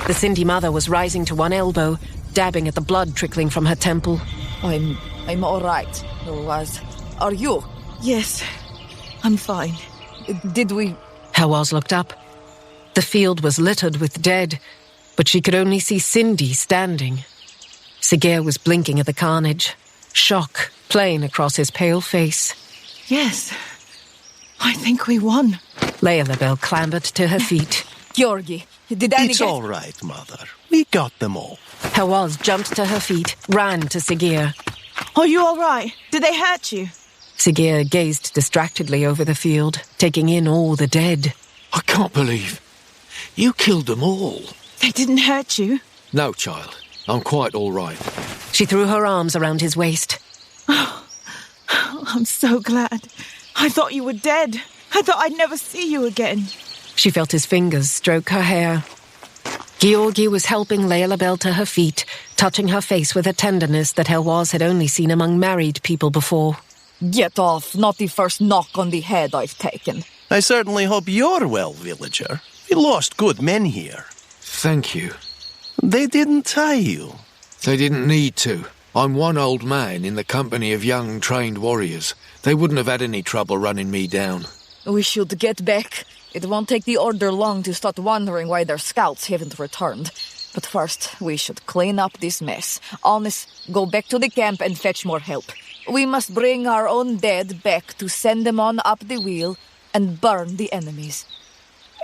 The Cindy mother was rising to one elbow, dabbing at the blood trickling from her temple. I'm all right, Heloise. Are you? Yes, I'm fine. Did we... Heloise looked up. The field was littered with dead, but she could only see Cindy standing. Sigurd was blinking at the carnage, shock plain across his pale face. Yes, I think we won. Leila clambered to her feet. Georgi, did Annie It's all right, Mother. We got them all. Heloise jumped to her feet, ran to Sigurd. Are you all right? Did they hurt you? Sigurd gazed distractedly over the field, taking in all the dead. I can't believe you killed them all. They didn't hurt you? No, child. I'm quite all right. She threw her arms around his waist. Oh, I'm so glad. I thought you were dead. I thought I'd never see you again. She felt his fingers stroke her hair. Georgi was helping Leila to her feet, touching her face with a tenderness that Heloise had only seen among married people before. Get off, not the first knock on the head I've taken. I certainly hope you're well, villager. We lost good men here. Thank you. They didn't tie you. They didn't need to. I'm one old man in the company of young, trained warriors. They wouldn't have had any trouble running me down. We should get back. It won't take the Order long to start wondering why their scouts haven't returned. But first, we should clean up this mess. Honest, go back to the camp and fetch more help. We must bring our own dead back to send them on up the wheel and burn the enemies.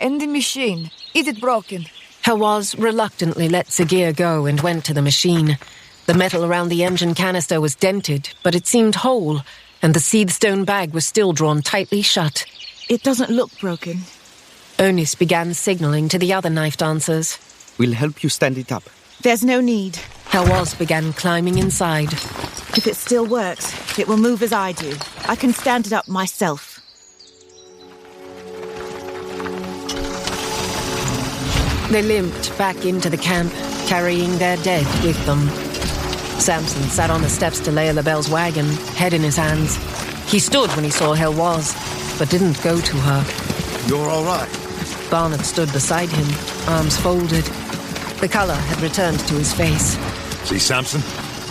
And the machine, is it broken? Heloise reluctantly let Sigurd go and went to the machine. The metal around the engine canister was dented, but it seemed whole, and the seedstone bag was still drawn tightly shut. It doesn't look broken. Onis began signaling to the other knife dancers. We'll help you stand it up. There's no need. Heloise began climbing inside. If it still works, it will move as I do. I can stand it up myself. They limped back into the camp, carrying their dead with them. Samson sat on the steps to Leila wagon, head in his hands. He stood when he saw Heloise, but didn't go to her. You're all right. Barnett stood beside him, arms folded. The colour had returned to his face. See, Samson?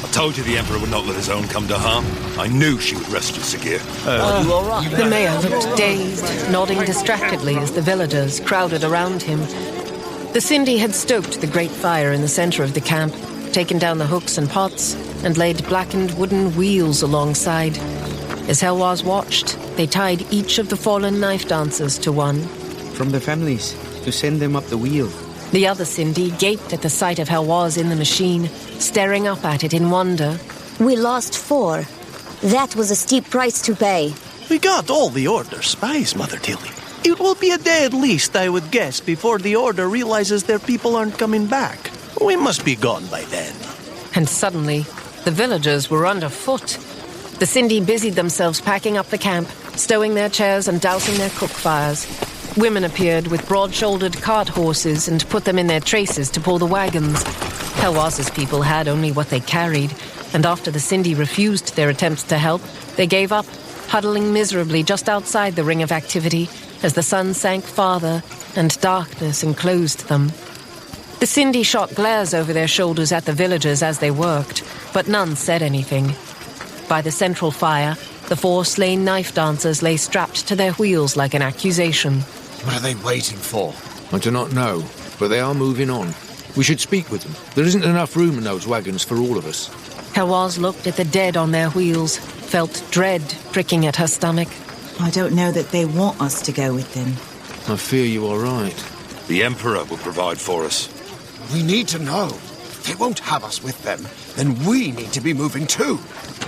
I told you the Emperor would not let his own come to harm. I knew she would rescue Sigurd. Are you all right? The mayor looked dazed, nodding distractedly as the villagers crowded around him. The Cindy had stoked the great fire in the centre of the camp, taken down the hooks and pots, and laid blackened wooden wheels alongside. As Heloise watched, they tied each of the fallen knife dancers to one. From the families, to send them up the wheel. The other Cindy gaped at the sight of Heloise in the machine, staring up at it in wonder. We lost 4. That was a steep price to pay. We got all the Order spies, Mother Tilly. It will be a day at least, I would guess, before the Order realizes their people aren't coming back. We must be gone by then. And suddenly, the villagers were underfoot. The Cindy busied themselves packing up the camp, stowing their chairs and dousing their cook fires. Women appeared with broad-shouldered cart horses and put them in their traces to pull the wagons. Heloise's people had only what they carried, and after the Cindy refused their attempts to help, they gave up, huddling miserably just outside the ring of activity as the sun sank farther and darkness enclosed them. The Cindy shot glares over their shoulders at the villagers as they worked, but none said anything. By the central fire, the 4 slain knife dancers lay strapped to their wheels like an accusation. What are they waiting for? I do not know, but they are moving on. We should speak with them. There isn't enough room in those wagons for all of us. Heloise looked at the dead on their wheels, felt dread pricking at her stomach. I don't know that they want us to go with them. I fear you are right. The Emperor will provide for us. We need to know. If they won't have us with them, then we need to be moving too.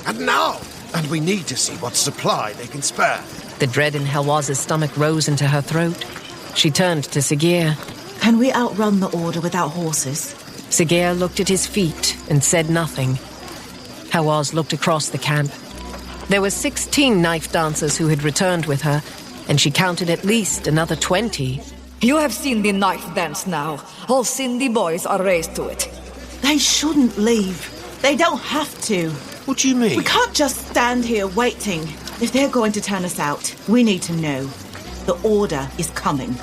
And now! And we need to see what supply they can spare. The dread in Heloise's stomach rose into her throat. She turned to Sigurd. Can we outrun the Order without horses? Sigurd looked at his feet and said nothing. Heloise looked across the camp. There were 16 knife dancers who had returned with her, and she counted at least another 20. You have seen the knife dance now. All Cindy boys are raised to it. They shouldn't leave. They don't have to. What do you mean? We can't just stand here waiting. If they're going to turn us out, we need to know. The Order is coming.